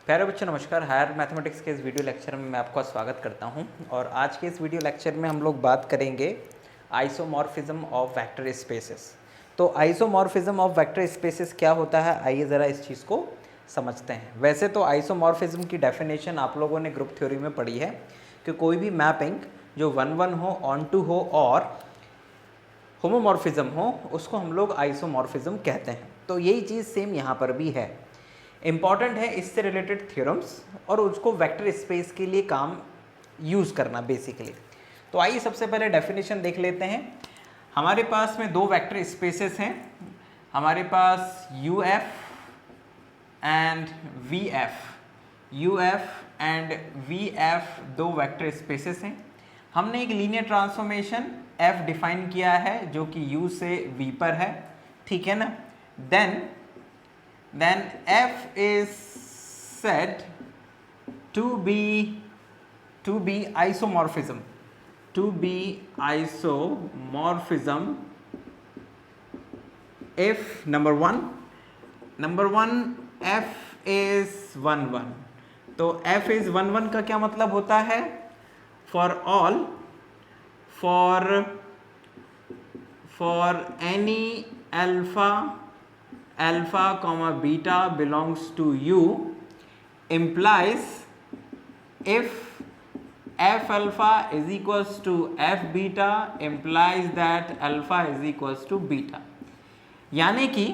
प्यारे बच्चों नमस्कार। हायर मैथमेटिक्स के इस वीडियो लेक्चर में मैं आपका स्वागत करता हूं और आज के इस वीडियो लेक्चर में हम लोग बात करेंगे आइसोमॉर्फिज्म ऑफ वेक्टर स्पेसेस। तो आइसोमॉर्फिज्म ऑफ वेक्टर स्पेसेस क्या होता है, आइए ज़रा इस चीज़ को समझते हैं। वैसे तो आइसोमॉर्फिज्म की डेफिनेशन आप लोगों ने ग्रुप थ्योरी में पढ़ी है कि कोई भी मैपिंग जो 1-1 हो, ऑन-टू हो और होमोमॉर्फिज्म हो उसको हम लोग आइसोमॉर्फिज्म कहते हैं। तो यही चीज़ सेम यहाँ पर भी है। इम्पॉर्टेंट है इससे रिलेटेड थ्योरम्स और उसको वेक्टर स्पेस के लिए काम यूज़ करना बेसिकली। तो आइए सबसे पहले डेफिनेशन देख लेते हैं। हमारे पास में दो वेक्टर स्पेसेस हैं, हमारे पास UF एंड VF दो वेक्टर स्पेसेस हैं। हमने एक लीनियर ट्रांसफॉर्मेशन F डिफाइन किया है जो कि U से V पर है, ठीक है ना। then F is said to be isomorphism if number one F is 1-1। तो F is 1-1 का क्या मतलब होता है? for any alpha comma beta belongs to U implies if F alpha is equals to F beta implies that alpha is equals to beta। यानी कि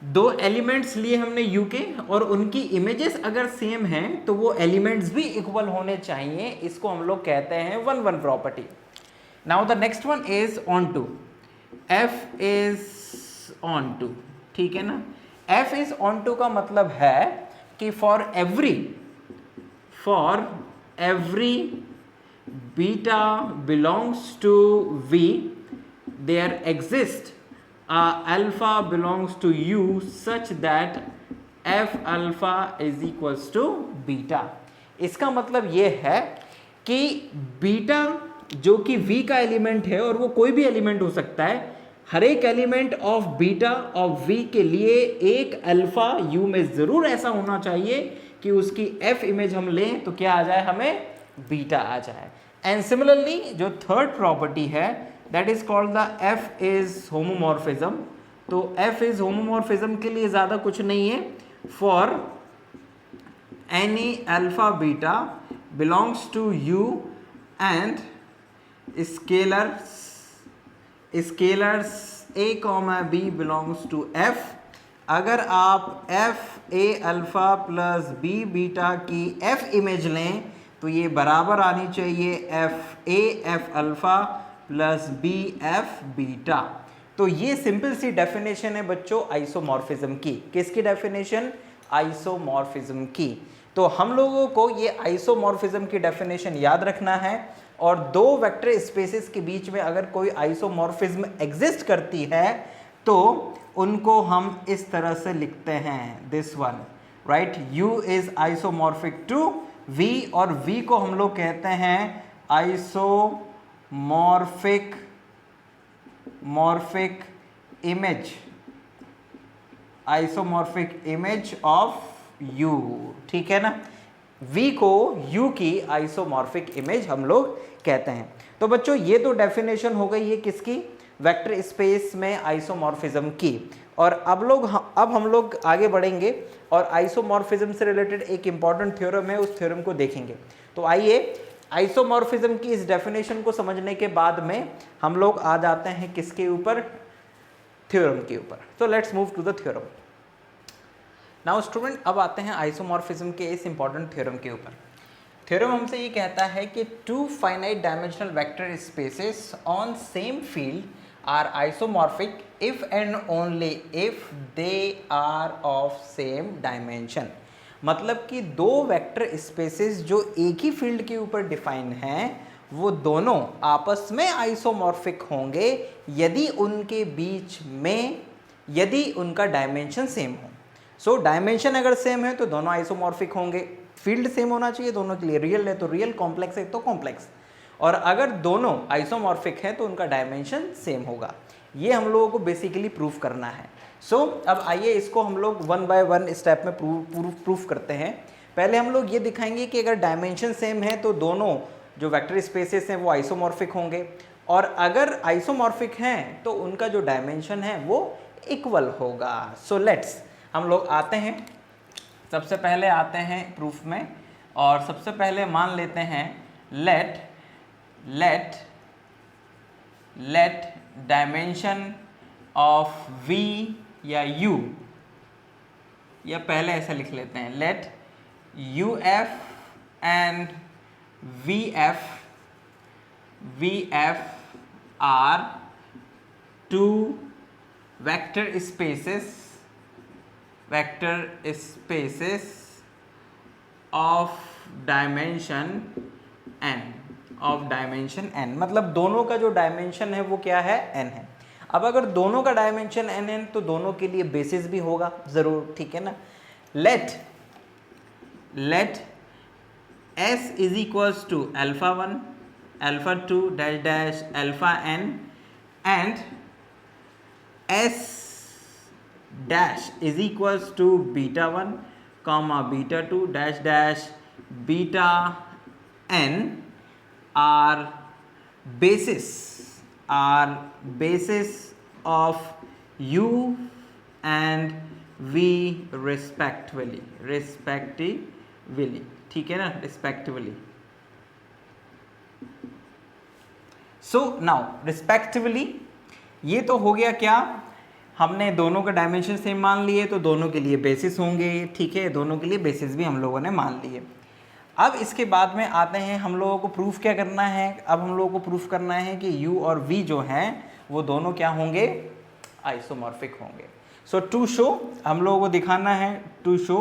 दो elements लिए हमने U के और उनकी इमेजेस अगर सेम हैं तो वो एलिमेंट्स भी इक्वल होने चाहिए। इसको हम लोग कहते हैं 1-1 property. Now the next one is onto. F is onto, ठीक है ना। F इज ऑन टू का मतलब है कि for every beta belongs to V there exist alpha belongs to U such that F alpha is equals to beta। इसका मतलब ये है कि बीटा जो कि V का एलिमेंट है और वो कोई भी एलिमेंट हो सकता है, हर एक element of beta of V के लिए एक अल्फा U में ज़रूर ऐसा होना चाहिए कि उसकी F इमेज हम लें तो क्या आ जाए, हमें बीटा आ जाए। एंड सिमिलरली जो थर्ड प्रॉपर्टी है that is called the F is homomorphism. तो F इज होमोमॉर्फिज्म के लिए ज़्यादा कुछ नहीं है। For any alpha beta belongs to U and scalars A, B belongs to F। अगर आप F A alpha plus B beta की F इमेज लें तो ये बराबर आनी चाहिए F A F alpha plus B F beta. तो ये सिंपल सी डेफिनेशन है बच्चों आइसोमॉर्फिज्म की। किसकी डेफिनेशन? आइसोमॉर्फिज्म की। तो हम लोगों को ये आइसोमॉर्फिज्म की डेफिनेशन याद रखना है और दो वेक्टर स्पेसेस के बीच में अगर कोई आइसोमॉर्फिज्म एग्जिस्ट करती है तो उनको हम इस तरह से लिखते हैं, this one, right. U is isomorphic to V और V को हम लोग कहते हैं आइसोमॉर्फिक इमेज ऑफ U, ठीक है ना। V को U की आइसोमॉर्फिक इमेज हम लोग कहते हैं। तो बच्चों ये तो डेफिनेशन हो गई है किसकी? वेक्टर स्पेस में आइसोमॉर्फिज्म की। और अब हम लोग आगे बढ़ेंगे और आइसोमॉर्फिज्म से रिलेटेड एक इंपॉर्टेंट थ्योरम है, उस थ्योरम को देखेंगे। तो आइए आइसोमॉर्फिज्म की इस डेफिनेशन को समझने के बाद में हम लोग आ जाते हैं किसके ऊपर? थ्योरम के ऊपर। तो let's move to the theorem. Now student, अब आते हैं आइसोमॉर्फिज्म के इस इंपॉर्टेंट थ्योरम के ऊपर। थ्योरम हमसे ये कहता है कि two finite dimensional vector spaces on same field are isomorphic if and only if they are of same dimension. मतलब कि दो वेक्टर स्पेसेस जो एक ही फील्ड के ऊपर डिफाइन हैं वो दोनों आपस में आइसोमॉर्फिक होंगे यदि उनका डायमेंशन सेम हो। सो डायमेंशन अगर सेम है तो दोनों आइसोमॉर्फिक होंगे। फील्ड सेम होना चाहिए दोनों के लिए, रियल है तो रियल, कॉम्प्लेक्स है तो कॉम्प्लेक्स। और अगर दोनों आइसोमॉर्फिक हैं तो उनका डायमेंशन सेम होगा। ये हम लोगों को बेसिकली प्रूफ करना है। सो अब आइए इसको हम लोग वन बाय वन स्टेप में प्रूफ करते हैं। पहले हम लोग ये दिखाएंगे कि अगर डायमेंशन सेम है तो दोनों जो वेक्टर स्पेसेस हैं वो आइसोमॉर्फिक होंगे, और अगर आइसोमॉर्फिक हैं तो उनका जो डायमेंशन है वो इक्वल होगा। सो लेट्स हम लोग आते हैं, सबसे पहले आते हैं प्रूफ में, और सबसे पहले मान लेते हैं लेट डायमेंशन ऑफ v या u, या पहले ऐसा लिख लेते हैं, let uf and vf are two vector spaces of dimension n, मतलब दोनों का जो डायमेंशन है वो क्या है, n है। अब अगर दोनों का डायमेंशन n है तो दोनों के लिए बेसिस भी होगा जरूर, ठीक है ना। Let s is equals to alpha 1 alpha 2 dash dash alpha n and s dash is equals to beta 1 comma beta 2 dash dash beta n are basis of u and v respectively, ठीक है ना, respectively। so now respectively ये तो हो गया क्या, हमने दोनों का डायमेंशन सेम मान लिए तो दोनों के लिए बेसिस होंगे, ठीक है, दोनों के लिए बेसिस भी हम लोगों ने मान लिए। अब इसके बाद में आते हैं, हम लोगों को प्रूफ क्या करना है, अब हम लोगों को प्रूफ करना है कि u और v जो हैं वो दोनों क्या होंगे, आइसोमॉर्फिक होंगे। सो टू शो हम लोगों को दिखाना है, to show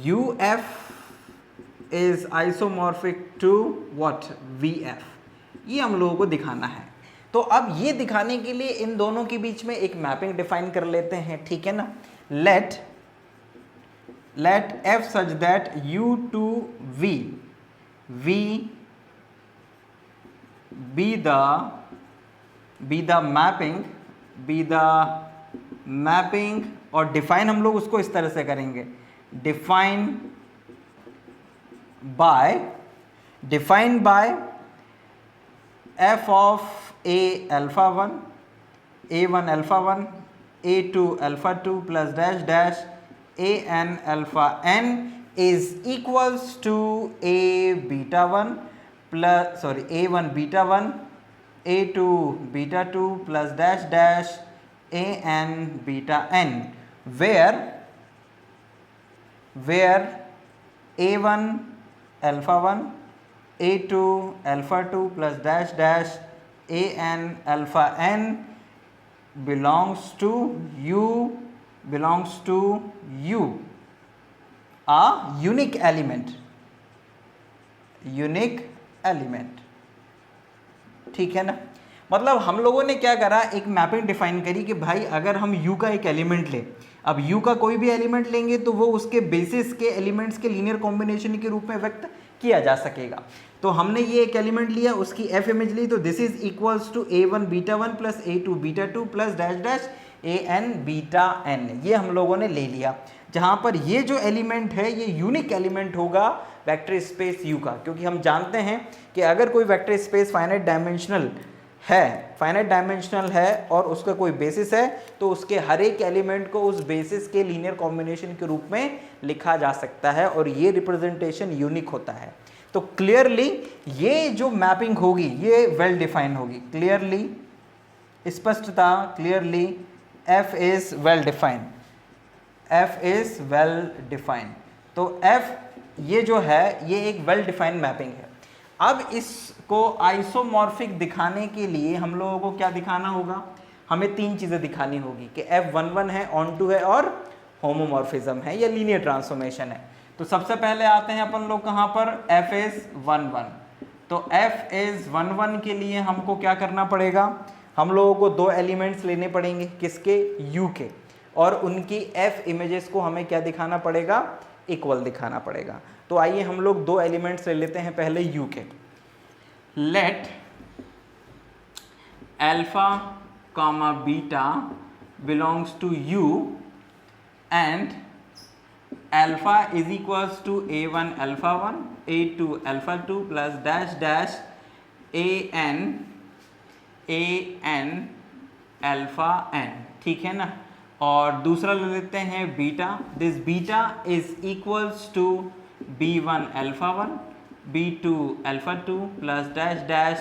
uf is isomorphic to what, vf, ये हम लोगों को दिखाना है। तो अब ये दिखाने के लिए इन दोनों के बीच में एक मैपिंग डिफाइन कर लेते हैं, ठीक है ना। let f such that u to v be the mapping, और डिफाइन हम लोग उसको इस तरह से करेंगे, define by f of a alpha 1 a1 alpha 1 a2 alpha 2 plus dash dash an alpha n is equals to a beta 1 plus a1 beta 1 a2 beta 2 plus dash dash an beta n, where a1 alpha 1 a2 alpha 2 plus dash dash an alpha n belongs to u, a unique element, ठीक है ना। मतलब हम लोगों ने क्या करा, एक मैपिंग डिफाइन करी कि भाई अगर हम u का एक एलिमेंट ले, अब u का कोई भी एलिमेंट लेंगे तो वो उसके बेसिस के एलिमेंट्स के लीनियर कॉम्बिनेशन के रूप में व्यक्त किया जा सकेगा। तो हमने ये एक एलिमेंट लिया, उसकी f इमेज ली, तो this is equals to a1 beta 1 plus a2 beta 2 plus dash dash an beta n, ये हम लोगों ने ले लिया, जहां पर ये जो एलिमेंट है ये यूनिक एलिमेंट होगा वेक्टर स्पेस u का, क्योंकि हम जानते हैं कि अगर कोई वेक्टर स्पेस फाइनाइट डायमेंशनल है और उसका कोई बेसिस है तो उसके हर एक एलिमेंट को उस बेसिस के लीनियर कॉम्बिनेशन के रूप में लिखा जा सकता है, और ये रिप्रेजेंटेशन यूनिक होता है। तो क्लियरली ये जो मैपिंग होगी ये वेल डिफाइन होगी, क्लियरली स्पष्टता, clearly f is well defined, तो f ये जो है ये एक वेल डिफाइंड मैपिंग है। अब इसको आइसोमॉर्फिक दिखाने के लिए हम लोगों को क्या दिखाना होगा, हमें तीन चीज़ें दिखानी होगी कि f11 है, ऑन टू है और होमोमॉर्फिज्म है या लीनियर ट्रांसफॉर्मेशन है। तो सबसे पहले आते हैं अपन लोग कहाँ पर, f इज 11। तो f इज 11 के लिए हमको क्या करना पड़ेगा, हम लोगों को दो एलिमेंट्स लेने पड़ेंगे, किसके, u के, और उनकी f इमेजेस को हमें क्या दिखाना पड़ेगा, इक्वल दिखाना पड़ेगा। तो आइए हम लोग दो एलिमेंट्स ले लेते हैं, पहले u के। Alpha comma beta belongs to U and alpha is equals to a1 alpha 1 a2 alpha 2 plus dash dash an alpha n, ठीक है ना। और दूसरा ले लेते हैं beta, this beta is equals to b1 alpha 1 b2 alpha 2 plus dash dash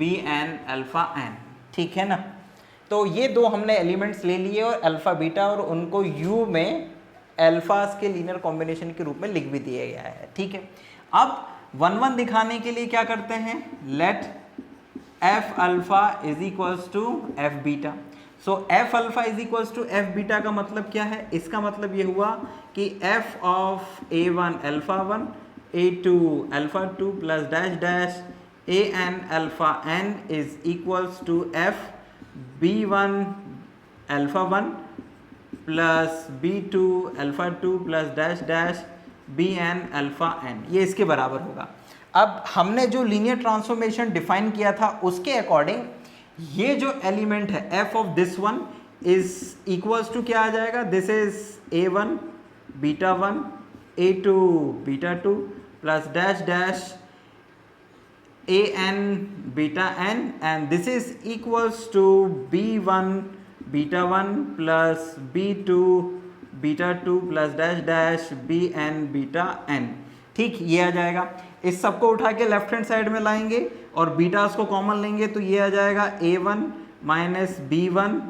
bn alpha n, ठीक है ना। तो ये दो हमने एलिमेंट्स ले लिए और अल्फा बीटा, और उनको u में अल्फास के लीनियर कॉम्बिनेशन के रूप में लिख भी दिया गया है, ठीक है। अब 1 1 दिखाने के लिए क्या करते हैं, let f alpha is equals to f beta. So f alpha is equals to f beta का मतलब क्या है, इसका मतलब ये हुआ कि f of a1 alpha 1 a2 alpha 2 plus dash dash an alpha n is equals to f b1 alpha 1 plus b2 alpha 2 plus dash dash bn alpha n, ये इसके बराबर होगा। अब हमने जो लीनियर ट्रांसफॉर्मेशन डिफाइन किया था उसके अकॉर्डिंग ये जो एलिमेंट है f of this one is equals to क्या आ जाएगा, this is a1 beta 1 a2 beta 2 plus dash dash an beta n and this is equals to b1 beta 1 plus b2 beta 2 plus dash dash bn beta n, ठीक, ये आ जाएगा। इस सबको उठा के लेफ्ट हैंड साइड में लाएंगे और बीटास को कॉमन लेंगे तो ये आ जाएगा a1 minus b1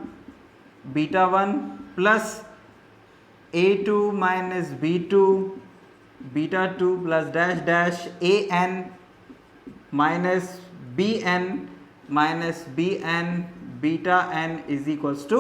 beta 1 plus a2 minus b2 beta 2 plus dash dash an minus bn minus bn beta n is equals to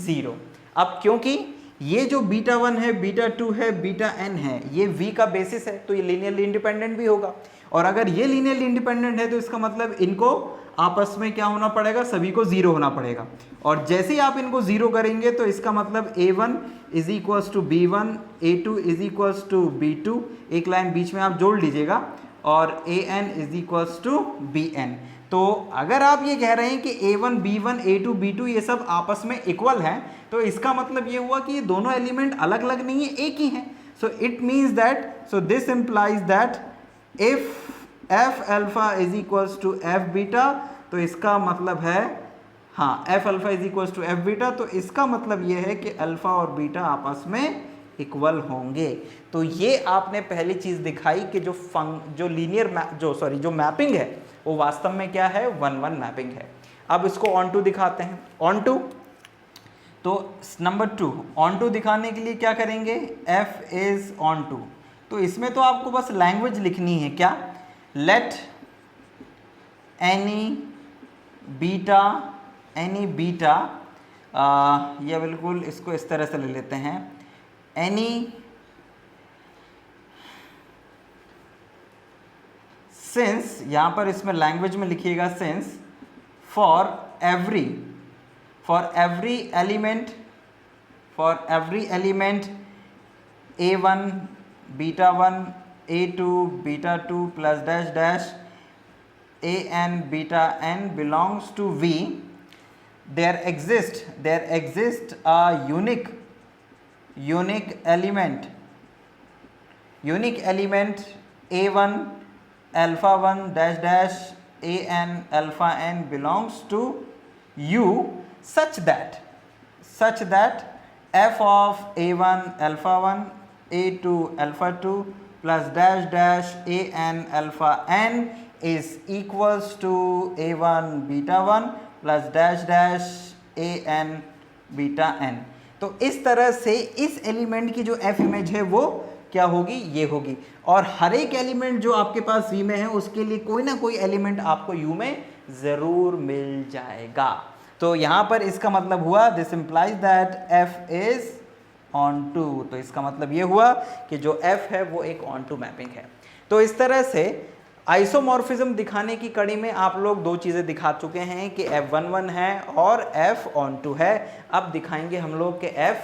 0। अब क्योंकि ये जो बीटा 1 है, बीटा 2 है, बीटा n है, ये v का बेसिस है तो ये लीनियरली इंडिपेंडेंट भी होगा। और अगर ये लीनियरली इंडिपेंडेंट है तो इसका मतलब इनको आपस में क्या होना पड़ेगा, सभी को 0 होना पड़ेगा। और जैसे ही आप इनको 0 करेंगे तो इसका मतलब a1 is equals to b1 a2 is equals to b2, एक लाइन बीच में आप जोड़ लीजिएगा, और an is equals to bn। तो अगर आप ये कह रहे हैं कि a1 b1 a2 b2 ये सब आपस में इक्वल हैं, तो इसका मतलब ये हुआ कि ये दोनों एलिमेंट अलग अलग नहीं है, एक ही हैं। So it means that, so this implies that if f alpha is equals to f beta, तो इसका मतलब है, हाँ, f alpha is equals to f beta, तो इसका मतलब ये है कि अल्फा और बीटा आपस में इक्वल होंगे। तो ये आपने पहली चीज दिखाई कि जो लीनियर जो मैपिंग है वो वास्तव में क्या है, 1-1 मैपिंग है। अब इसको ऑन टू दिखाते हैं। ऑन टू, तो नंबर 2 ऑन टू दिखाने के लिए क्या करेंगे, f इज ऑन टू। तो इसमें तो आपको बस लैंग्वेज लिखनी है, क्या, लेट एनी बीटा, ये बिल्कुल इसको इस तरह से ले लेते हैं, एनी सिंस, यहां पर इसमें लैंग्वेज में लिखिएगा since, for every element a1 beta 1 a2 beta 2 plus dash dash an beta n belongs to v, there exists a unique element a1 alpha 1 dash dash an alpha n belongs to u such that f of a1 alpha 1 a2 alpha 2 plus dash dash an alpha n is equals to a1 beta 1 plus dash dash an beta n। तो इस तरह से इस element की जो f image है वो क्या होगी, ये होगी। और हर एक एलिमेंट जो आपके पास v में है उसके लिए कोई ना कोई एलिमेंट आपको u में जरूर मिल जाएगा। तो यहां पर इसका मतलब हुआ, this implies that f is onto. तो इसका मतलब ये हुआ कि जो f है वो एक ऑन टू मैपिंग है। तो इस तरह से आइसोमॉर्फिज्म दिखाने की कड़ी में आप लोग दो चीज़ें दिखा चुके हैं कि f11 है और f ऑन टू है। अब दिखाएंगे हम लोग कि f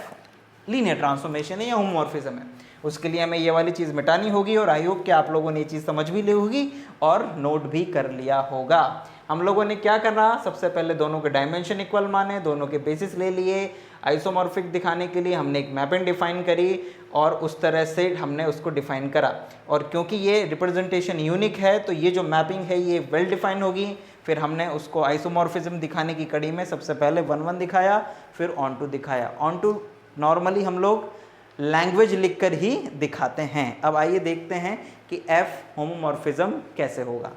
लीनियर ट्रांसफॉर्मेशन है या होमोमॉर्फिज्म है। उसके लिए हमें ये वाली चीज़ मिटानी होगी और आई होप कि आप लोगों ने ये चीज़ समझ भी ली होगी और नोट भी कर लिया होगा। हम लोगों ने क्या करना, सबसे पहले दोनों के डायमेंशन इक्वल माने, दोनों के बेसिस ले लिए, आइसोमॉर्फिक दिखाने के लिए हमने एक मैपिंग डिफाइन करी और उस तरह से हमने उसको डिफाइन करा। और क्योंकि ये रिप्रेजेंटेशन यूनिक है तो ये जो मैपिंग है ये वेल डिफाइन होगी। फिर हमने उसको आइसोमॉर्फिज्म दिखाने की कड़ी में सबसे पहले 1 1 दिखाया, फिर ऑन टू दिखाया। ऑन टू नॉर्मली हम लोग लैंग्वेज लिखकर ही दिखाते हैं। अब आइए देखते हैं कि एफ होमोमॉर्फिज्म कैसे होगा।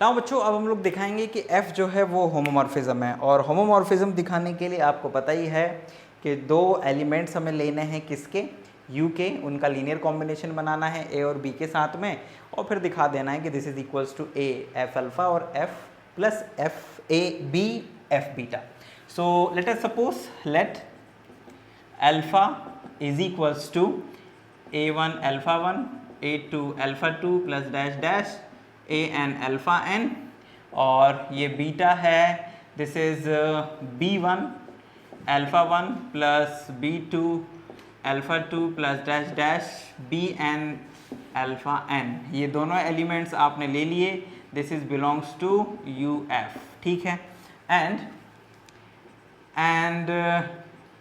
ना बच्चों, अब हम लोग दिखाएंगे कि f जो है वो होमोमॉर्फिज्म है। और होमोमॉर्फिज्म दिखाने के लिए आपको पता ही है कि 2 एलिमेंट्स हमें लेने हैं, किसके, u के, उनका लीनियर कॉम्बिनेशन बनाना है a और b के साथ में, और फिर दिखा देना है कि this is equals to a f alpha और f plus f a b f beta. So let us suppose let alpha is equals to a1 alpha 1 a2 alpha 2 plus dash dash a n alpha n, और ये beta है, this is b1 alpha 1 plus b2 alpha 2 plus dash dash bn alpha n। ये दोनों elements आपने ले लिए, this is belongs to uf, ठीक है। And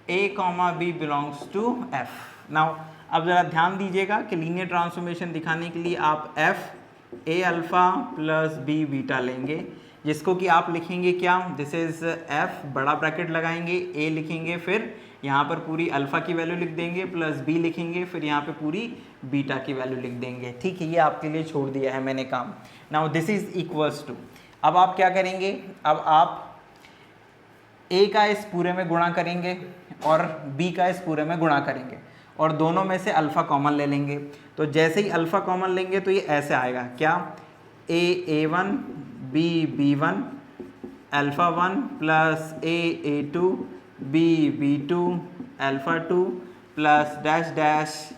a comma b belongs to f। Now अब ज़रा ध्यान दीजिएगा कि लीनियर ट्रांसफॉर्मेशन दिखाने के लिए आप f a alpha plus b beta लेंगे, जिसको कि आप लिखेंगे क्या, दिस इज f, बड़ा ब्रैकेट लगाएंगे, a लिखेंगे, फिर यहाँ पर पूरी अल्फ़ा की वैल्यू लिख देंगे, प्लस b लिखेंगे, फिर यहाँ पे पूरी बीटा की वैल्यू लिख देंगे, ठीक है। ये आपके लिए छोड़ दिया है मैंने काम। Now this is equals to, अब आप क्या करेंगे, अब आप a का इस पूरे में गुणा करेंगे और b का इस पूरे में गुणा करेंगे और दोनों में से अल्फ़ा कॉमन ले लेंगे। तो जैसे ही अल्फ़ा कॉमन लेंगे तो ये ऐसे आएगा, क्या, a1 b1 alpha 1 plus a2 b2 alpha 2 plus dash dash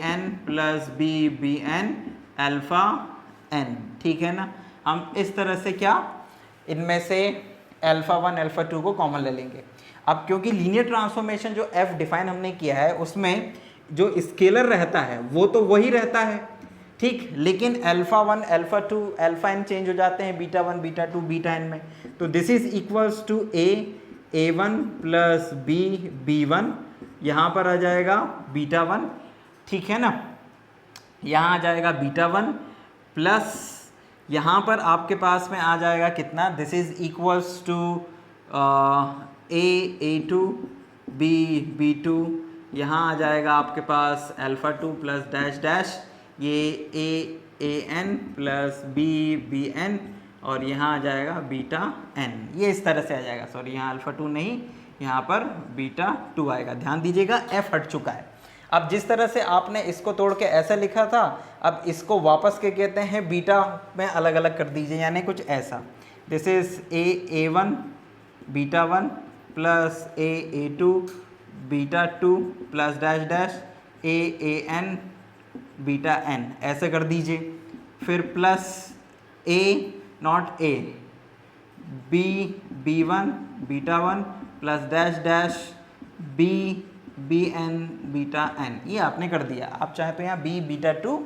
an plus bn alpha n, ठीक है ना। हम इस तरह से क्या, इनमें से अल्फ़ा 1 अल्फ़ा 2 को कॉमन ले लेंगे। अब क्योंकि लीनियर ट्रांसफॉर्मेशन जो f डिफाइन हमने किया है उसमें जो स्केलर रहता है वो तो वही रहता है, ठीक, लेकिन alpha 1 alpha 2 alpha n change हो जाते हैं बीटा 1 बीटा 2 बीटा n में। तो this is equals to a1 plus b1, यहाँ पर आ जाएगा बीटा 1, ठीक है ना, यहाँ आ जाएगा बीटा 1 प्लस यहाँ पर आपके पास में आ जाएगा कितना, this is equals to a2 b2, यहाँ आ जाएगा आपके पास अल्फ़ा 2 प्लस डैश डैश ये an प्लस bn, और यहाँ आ जाएगा बीटा n। ये इस तरह से आ जाएगा, सॉरी यहाँ अल्फ़ा 2 नहीं, यहाँ पर बीटा 2 आएगा। ध्यान दीजिएगा f हट चुका है। अब जिस तरह से आपने इसको तोड़ के ऐसा लिखा था, अब इसको वापस के कहते हैं बीटा में अलग अलग कर दीजिए, यानी कुछ ऐसा, this is a1 beta 1 plus a2 beta 2 plus dash dash an beta n, ऐसे कर दीजिए। फिर plus a not a b1 beta 1 plus dash dash bn beta n, ये आपने कर दिया। आप चाहे तो यहाँ b बीटा 2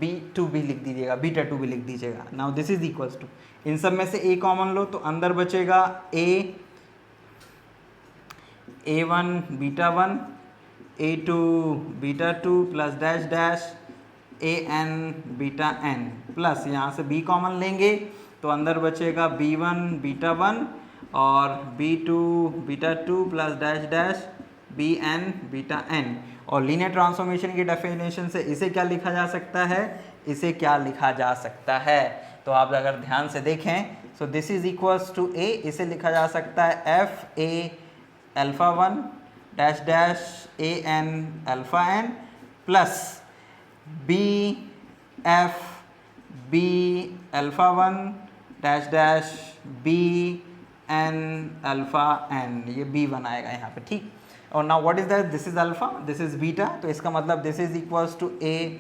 b2 भी लिख दीजिएगा, बीटा 2 भी लिख दीजिएगा। Now this is equals to, इन सब में से a कॉमन लो तो अंदर बचेगा a1 beta 1 a2 beta 2 plus dash dash an beta n, plus यहाँ से b कॉमन लेंगे तो अंदर बचेगा b1 बीटा 1 और b2 beta 2 plus dash dash bn beta n। और लीनियर ट्रांसफॉर्मेशन की डेफिनेशन से इसे क्या लिखा जा सकता है, इसे क्या लिखा जा सकता है, तो आप अगर ध्यान से देखें, so this is equals to a, इसे लिखा जा सकता है f a alpha 1 dash dash an alpha n plus b f b alpha 1 dash dash b n alpha n, ये b1 आएगा यहाँ पे, ठीक। और now what is that, this is alpha, this is beta, तो इसका मतलब this is equals to a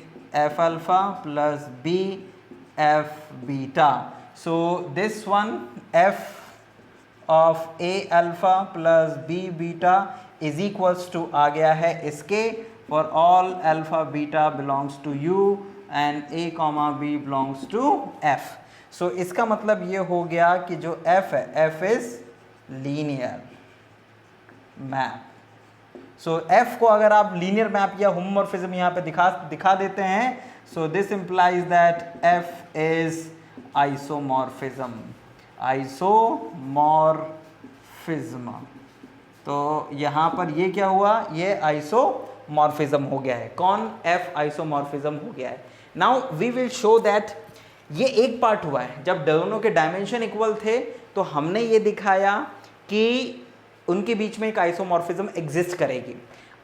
f alpha plus b f beta. So this one f of a alpha plus b beta is equals to आ गया है इसके for all alpha beta belongs to U and A comma B belongs to F. So इसका मतलब ये हो गया कि जो f है, f is linear map. So f को अगर आप लीनियर मैप या होमोमॉर्फिज्म यहाँ पे दिखा देते हैं, so this implies that f is isomorphism, isomorphism. तो यहाँ पर ये क्या हुआ, ये आइसोमॉर्फिज्म हो गया है। कौन, f आइसोमॉर्फिज्म हो गया है। Now we will show that ये एक पार्ट हुआ है, जब दोनों के डायमेंशन इक्वल थे तो हमने ये दिखाया कि उनके बीच में एक आइसोमॉर्फिज्म एग्जिस्ट करेगी।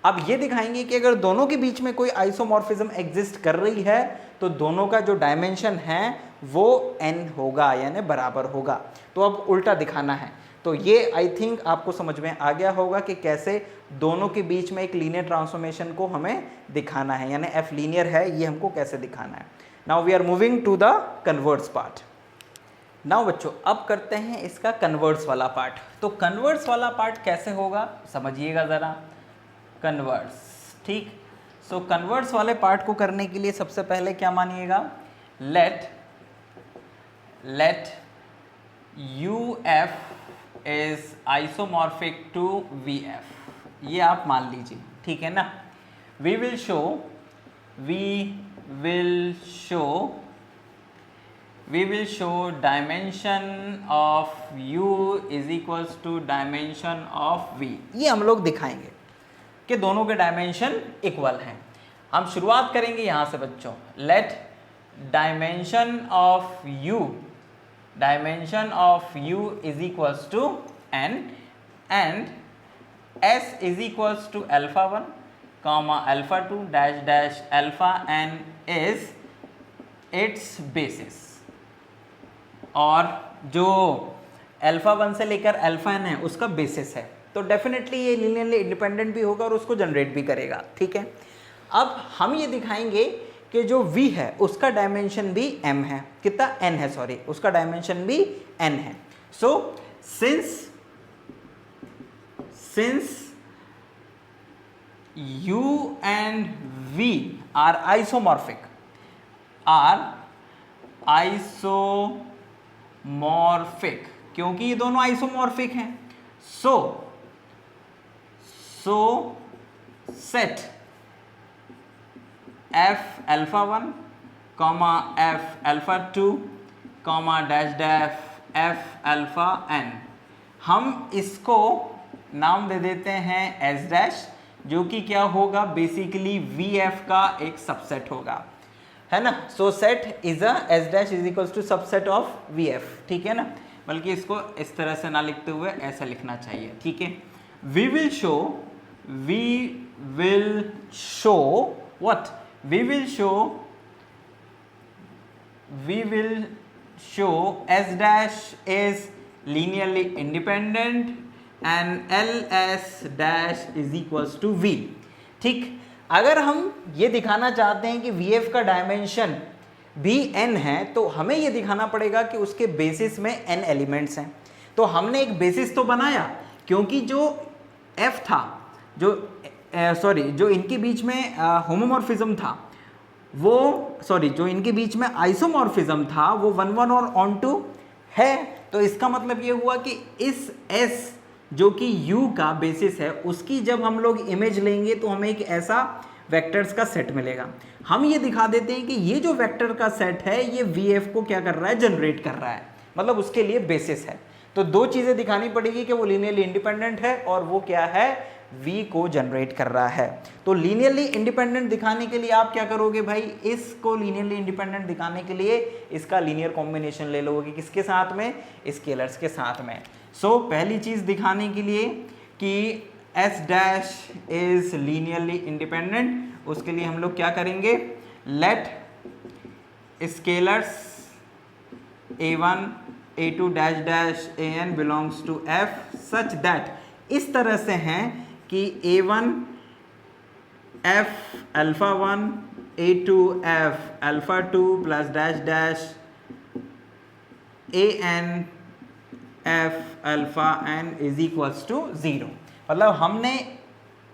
अब ये दिखाएंगे कि अगर दोनों के बीच में कोई आइसोमॉर्फिज्म एग्जिस्ट कर रही है तो दोनों का जो डायमेंशन है वो n होगा, यानी बराबर होगा। तो अब उल्टा दिखाना है। तो ये आई थिंक आपको समझ में आ गया होगा कि कैसे दोनों के बीच में एक लीनियर ट्रांसफॉर्मेशन को हमें दिखाना है, यानी f लीनियर है, ये हमको कैसे दिखाना है। Now we are moving to the converse part. Now बच्चों अब करते हैं इसका कन्वर्ट्स वाला पार्ट। तो कन्वर्ट्स वाला पार्ट कैसे होगा समझिएगा ज़रा, कन्वर्ट्स, ठीक। सो कन्वर्ट्स वाले पार्ट को करने के लिए सबसे पहले क्या मानिएगा, let UF is isomorphic to VF, ये आप मान लीजिए, ठीक है ना। We will show dimension of U is equals to dimension of V। ये हम लोग दिखाएंगे कि दोनों के डायमेंशन इक्वल हैं। हम शुरुआत करेंगे यहाँ से बच्चों, let dimension of U is equals to n and S is equals to alpha 1 comma alpha 2 dash dash alpha n is its basis. और जो अल्फा 1 से लेकर अल्फा n है उसका बेसिस है, तो डेफिनेटली ये लीनियरली इंडिपेंडेंट भी होगा और उसको जनरेट भी करेगा, ठीक है। अब हम ये दिखाएंगे कि जो V है उसका डायमेंशन भी m है, कितना n है, सॉरी, उसका डायमेंशन भी n है। So since U and V are isomorphic, क्योंकि ये दोनों आइसोमॉर्फिक हैं, सो set f alpha 1 comma f alpha 2 comma dash dash f alpha n, हम इसको नाम दे देते हैं s डैश, जो कि क्या होगा, बेसिकली VF का एक सबसेट होगा, है ना। सो set is a s dash is equals to subset of VF, ठीक है ना। बल्कि इसको इस तरह से ना लिखते हुए ऐसा लिखना चाहिए, ठीक है। We will show S dash is linearly independent and LS dash is equals to V, ठीक। अगर हम ये दिखाना चाहते हैं कि VF का डायमेंशन भी n है तो हमें ये दिखाना पड़ेगा कि उसके बेसिस में n एलिमेंट्स हैं। तो हमने एक बेसिस तो बनाया, क्योंकि जो f था, जो इनके बीच में होमोमॉर्फिज्म था वो, जो इनके बीच में आइसोमॉर्फिज्म था वो 1 1 और ऑन टू है। तो इसका मतलब ये हुआ कि इस S जो कि U का बेसिस है उसकी जब हम लोग इमेज लेंगे तो हमें एक ऐसा वेक्टर्स का सेट मिलेगा। हम ये दिखा देते हैं कि ये जो वेक्टर का सेट है ये VF को क्या कर रहा है, जनरेट कर रहा है, मतलब उसके लिए बेसिस है। तो दो चीज़ें दिखानी पड़ेगी कि वो लीनियरली इंडिपेंडेंट है और वो क्या है, V को जनरेट कर रहा है। तो लीनियरली इंडिपेंडेंट दिखाने के लिए आप क्या करोगे भाई, इसको लीनियरली इंडिपेंडेंट दिखाने के लिए इसका लीनियर कॉम्बिनेशन ले लोगे, किसके साथ में, स्केलर्स के साथ में। सो पहली चीज़ दिखाने के लिए कि S dash is linearly independent, उसके लिए हम लोग क्या करेंगे, let scalars A1 A2 dash dash AN belongs to F such that, इस तरह से हैं कि A1 F alpha 1 A2 F alpha 2 plus dash dash AN F alpha n is equals to 0। मतलब हमने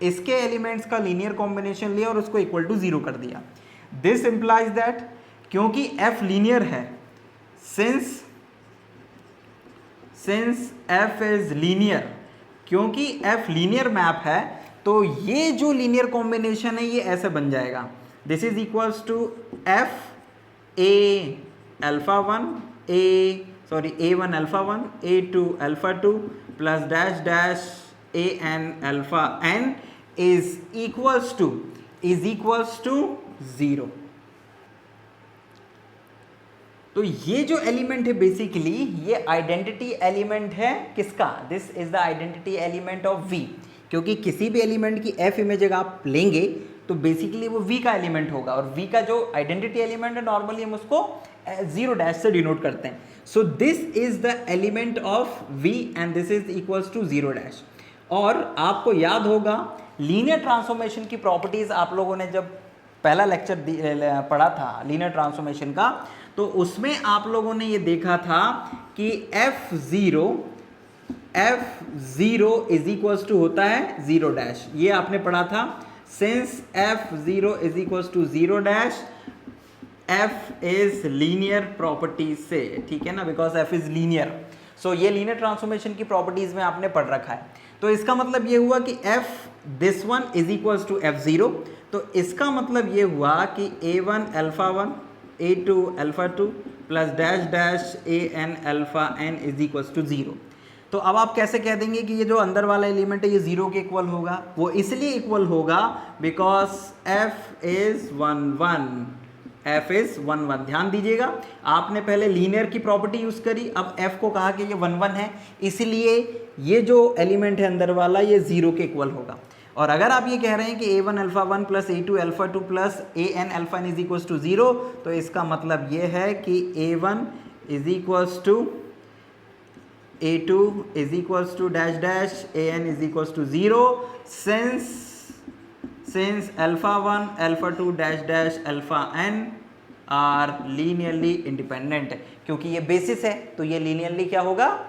इसके एलिमेंट्स का लीनियर कॉम्बिनेशन लिया और उसको इक्वल टू 0 कर दिया। दिस इंप्लाइज दैट क्योंकि f लीनियर है, सिंस f इज लीनियर, क्योंकि f लीनियर मैप है तो ये जो लीनियर कॉम्बिनेशन है ये ऐसे बन जाएगा, this is equals to f a alpha 1 a1 alpha 1 a2 alpha 2 plus dash dash a n alpha n is equals to 0। तो ये जो एलिमेंट है बेसिकली ये आइडेंटिटी एलिमेंट है किसका, this is the identity element of V, क्योंकि किसी भी एलिमेंट की f इमेज अगर आप लेंगे तो बेसिकली वो V का एलिमेंट होगा, और V का जो आइडेंटिटी एलिमेंट है नॉर्मली हम उसको 0 डैश से डिनोट करते हैं। So this is the element of V and this is equals to 0 dash. और आपको याद होगा लीनियर ट्रांसफॉर्मेशन की प्रॉपर्टीज आप लोगों ने जब पहला लेक्चर पढ़ा था लीनियर ट्रांसफॉर्मेशन का, तो उसमें आप लोगों ने ये देखा था कि f0 इज इक्वल्स टू होता है 0 डैश, ये आपने पढ़ा था। Since f0 is equals to 0 dash, f is linear property से, ठीक है ना, because f is linear. So ये लीनियर ट्रांसफॉर्मेशन की प्रॉपर्टीज में आपने पढ़ रखा है। तो इसका मतलब ये हुआ कि this one is equals to f0, तो इसका मतलब ये हुआ कि a1 alpha 1 a2 alpha 2 plus dash dash an alpha n is equals to 0। तो अब आप कैसे कह देंगे कि ये जो अंदर वाला एलिमेंट है ये 0 के इक्वल होगा? वो इसलिए इक्वल होगा बिकॉज f इज 1 1। ध्यान दीजिएगा, आपने पहले लीनियर की प्रॉपर्टी यूज करी, अब f को कहा कि ये 1 1 है, इसलिए ये जो एलिमेंट है अंदर वाला ये 0 के इक्वल होगा। और अगर आप ये कह रहे हैं कि a1 alpha 1 plus a2 alpha 2 plus an alpha n is equals to 0, तो इसका मतलब ये है कि a1 is equals to a2 is equals to dash dash an is equals to 0 since alpha 1 alpha 2 dash dash alpha n are linearly independent. क्योंकि ये basis है तो ये लीनियरली क्या होगा,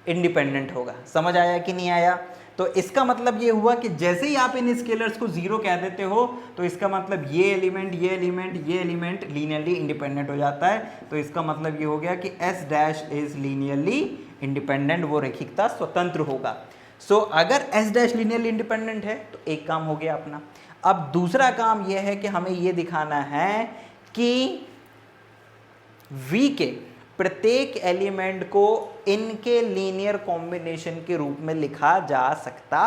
इंडिपेंडेंट होगा। समझ आया कि नहीं आया? तो इसका मतलब ये हुआ कि जैसे ही आप इन स्केलर्स को 0 कह देते हो तो इसका मतलब ये एलिमेंट लीनियरली इंडिपेंडेंट हो जाता है। तो इसका मतलब ये हो गया कि S dash is linearly independent, वो रैखिकता स्वतंत्र होगा। सो अगर S डैश लीनियरली इंडिपेंडेंट है तो एक काम हो गया अपना। अब दूसरा काम यह है कि हमें ये दिखाना है कि V के प्रत्येक एलिमेंट को इनके लीनियर कॉम्बिनेशन के रूप में लिखा जा सकता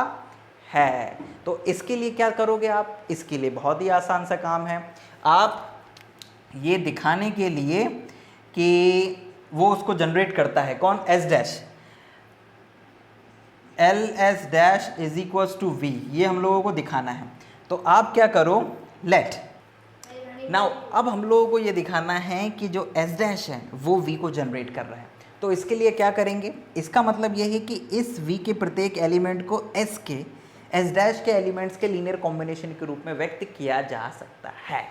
है। तो इसके लिए क्या करोगे आप? इसके लिए बहुत ही आसान सा काम है। आप ये दिखाने के लिए कि वो उसको जनरेट करता है कौन, S dash, LS dash is equals to V, ये हम लोगों को दिखाना है। तो आप क्या करो, लेट नाउ अब हम लोगों को ये दिखाना है कि जो S डैश है वो V को जनरेट कर रहा है। तो इसके लिए क्या करेंगे, इसका मतलब ये है कि इस V के प्रत्येक एलिमेंट को S डैश के एलिमेंट्स के लीनियर कॉम्बिनेशन के रूप में व्यक्त किया जा सकता है।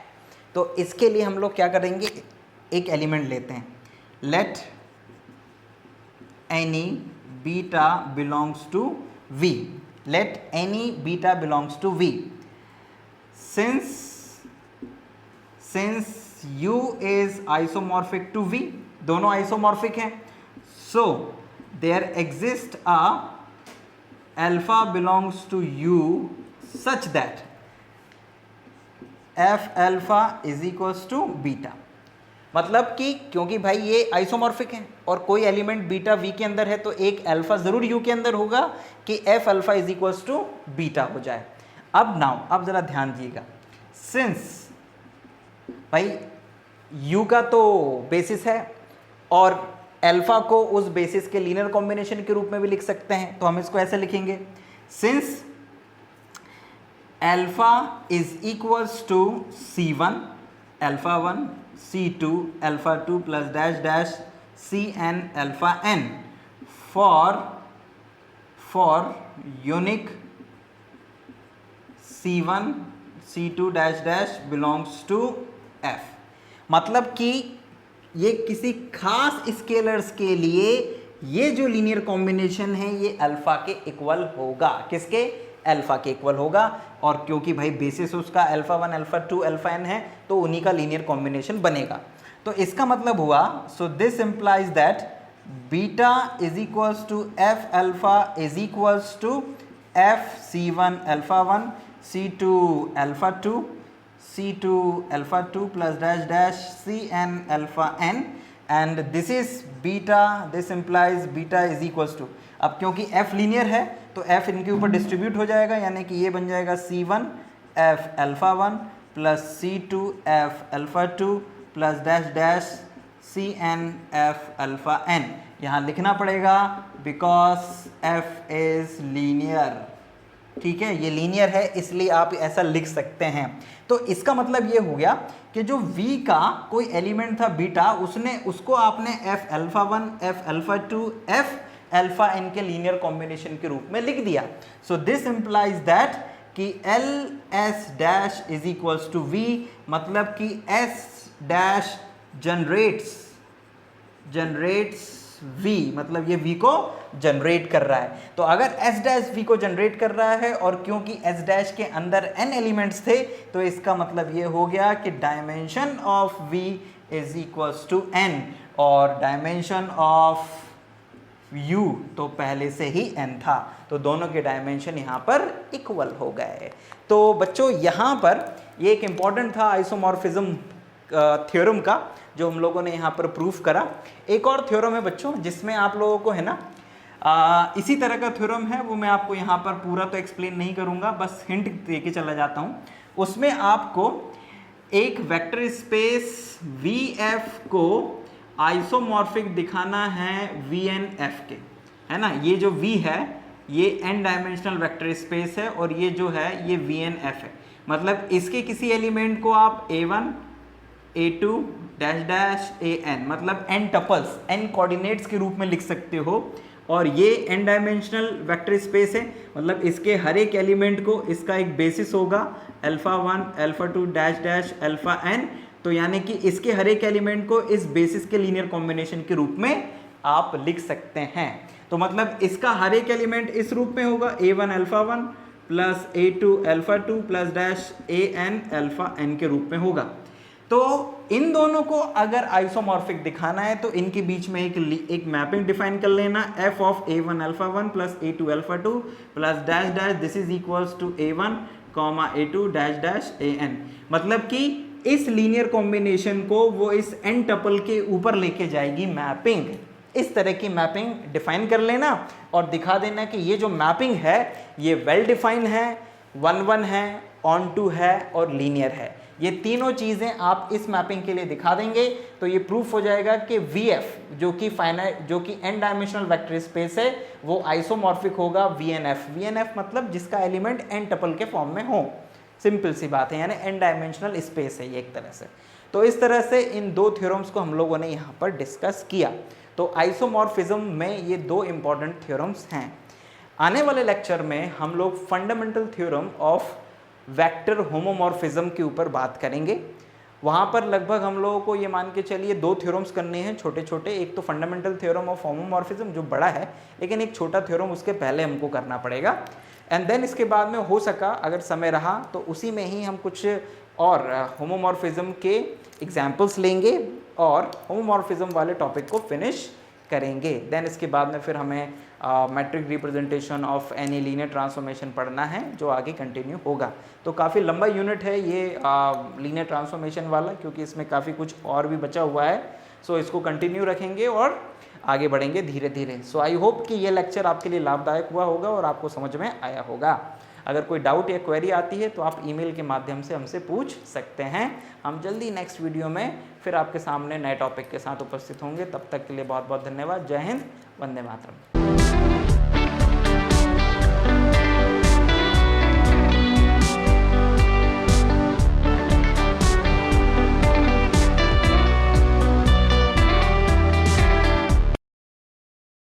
तो इसके लिए हम लोग क्या करेंगे, एक एलिमेंट लेते हैं, let any beta belongs to V, let any beta belongs to V since U is isomorphic to V, दोनों आइसोमॉर्फिक हैं, so there exists a alpha belongs to U such that F alpha is equals to beta. मतलब कि क्योंकि भाई ये isomorphic है और कोई एलिमेंट बीटा V के अंदर है तो एक अल्फा जरूर U के अंदर होगा कि F alpha is equals to beta हो जाए। अब जरा ध्यान दीजिएगा, सिंस भाई U का तो बेसिस है और अल्फा को उस बेसिस के लीनियर कॉम्बिनेशन के रूप में भी लिख सकते हैं, तो हम इसको ऐसे लिखेंगे, since alpha is equals to C1 alpha 1 C2 alpha 2 plus dash dash Cn alpha n for unique C1 C2 dash dash belongs to F। मतलब कि ये किसी खास स्केलर्स के लिए ये जो लीनियर कॉम्बिनेशन है ये अल्फा के इक्वल होगा, किसके, अल्फा के इक्वल होगा, और क्योंकि भाई बेसिस उसका अल्फा 1 अल्फा 2 अल्फा n है तो उन्हीं का लीनियर कॉम्बिनेशन बनेगा। तो इसका मतलब हुआ, so this implies that beta is equals to F alpha is equals to F C1 alpha 1 C2 alpha 2 C2 alpha 2 plus dash dash Cn alpha n, and this is beta, this implies beta is equals to, अब क्योंकि f linear है तो f इनके ऊपर distribute हो जाएगा, यानी कि ये बन जाएगा C1 f alpha 1 plus C2 f alpha 2 plus dash dash Cn f alpha n। यहाँ लिखना पड़ेगा बिकॉज f इज लीनियर, ठीक है, ये लीनियर है इसलिए आप ऐसा लिख सकते हैं। तो इसका मतलब ये हो गया कि जो v का कोई एलिमेंट था बीटा, उसको आपने f alpha 1 f alpha 2 f alpha n के लीनियर कॉम्बिनेशन के रूप में लिख दिया। सो दिस इंप्लाइज दैट कि L S dash is equals to v, मतलब कि s डैश जनरेट्स v, मतलब ये v को जनरेट कर रहा है। तो अगर s डैश v को जनरेट कर रहा है और क्योंकि s डैश के अंदर n एलिमेंट्स थे तो इसका मतलब ये हो गया कि dimension of v is equals to n, और डायमेंशन ऑफ u तो पहले से ही n था, तो दोनों के डायमेंशन यहाँ पर इक्वल हो गए। तो बच्चों यहाँ पर ये एक इम्पॉर्टेंट था आइसोमॉर्फिज्म थ्योरम का जो हम लोगों ने यहाँ पर प्रूफ करा। एक और थ्योरम है बच्चों जिसमें आप लोगों को है ना इसी तरह का थ्योरम है, वो मैं आपको यहाँ पर पूरा तो एक्सप्लेन नहीं करूँगा, बस हिंट दे के चला जाता हूँ। उसमें आपको एक वेक्टर स्पेस VF को आइसोमॉर्फिक दिखाना है VNF के, है ना। ये जो V है ये n डायमेंशनल वेक्टर स्पेस है और ये जो है ये VNF है, मतलब इसके किसी एलिमेंट को आप A1 A2 dash dash AN, मतलब n टपल्स n कोऑर्डिनेट्स के रूप में लिख सकते हो, और ये n डायमेंशनल वेक्टर स्पेस है, मतलब इसके हर एक एलिमेंट को इसका एक बेसिस होगा alpha 1 alpha 2 dash dash alpha n, तो यानी कि इसके हर एक एलिमेंट को इस बेसिस के लीनियर कॉम्बिनेशन के रूप में आप लिख सकते हैं। तो मतलब इसका हर एक एलिमेंट इस रूप में होगा A1 alpha 1 plus A2 alpha 2 plus dash AN alpha n के रूप में होगा। तो इन दोनों को अगर आइसोमॉर्फिक दिखाना है तो इनके बीच में एक मैपिंग डिफाइन कर लेना, f of A1 alpha 1 plus A2 alpha 2 plus dash dash this is equals to A1 comma A2 dash dash AN, मतलब कि इस लीनियर कॉम्बिनेशन को वो इस n टपल के ऊपर लेके जाएगी मैपिंग। इस तरह की मैपिंग डिफाइन कर लेना और दिखा देना कि ये जो मैपिंग है ये वेल डिफाइन है, 1-1 है, ऑन टू है और लीनियर है। ये तीनों चीज़ें आप इस मैपिंग के लिए दिखा देंगे तो ये प्रूफ हो जाएगा कि VF जो कि n डायमेंशनल वेक्टर स्पेस है वो आइसोमॉर्फिक होगा VNF मतलब जिसका एलिमेंट n टपल के फॉर्म में हो। सिंपल सी बात है, यानी n डायमेंशनल स्पेस है ये एक तरह से। तो इस तरह से इन दो थ्योरम्स को हम लोगों ने यहाँ पर डिस्कस किया। तो आइसोमॉर्फिज्म में ये दो इम्पॉर्टेंट थ्योरम्स हैं। आने वाले लेक्चर में हम लोग fundamental theorem of vector homomorphism के ऊपर बात करेंगे। वहाँ पर लगभग हम लोगों को ये मान के चलिए दो थ्योरम्स करने हैं छोटे छोटे। एक तो फंडामेंटल थ्योरम ऑफ होमोमॉर्फिज्म जो बड़ा है, लेकिन एक छोटा थ्योरम उसके पहले हमको करना पड़ेगा। एंड देन इसके बाद में हो सका अगर समय रहा तो उसी में ही हम कुछ और होमोमॉर्फिज्म के एग्जाम्पल्स लेंगे और होमोमॉर्फिज्म वाले टॉपिक को फिनिश करेंगे। देन इसके बाद में फिर हमें matrix representation of any linear transformation पढ़ना है जो आगे कंटिन्यू होगा। तो काफ़ी लंबा यूनिट है ये लीनियर ट्रांसफॉर्मेशन वाला, क्योंकि इसमें काफ़ी कुछ और भी बचा हुआ है। सो इसको कंटिन्यू रखेंगे और आगे बढ़ेंगे धीरे धीरे। सो आई होप कि ये लेक्चर आपके लिए लाभदायक हुआ होगा और आपको समझ में आया होगा। अगर कोई डाउट या क्वेरी आती है तो आप ईमेल के माध्यम से हमसे पूछ सकते हैं। हम जल्दी नेक्स्ट वीडियो में फिर आपके सामने नए टॉपिक के साथ उपस्थित होंगे। तब तक के लिए बहुत बहुत धन्यवाद। जय हिंद, वंदे मातरम।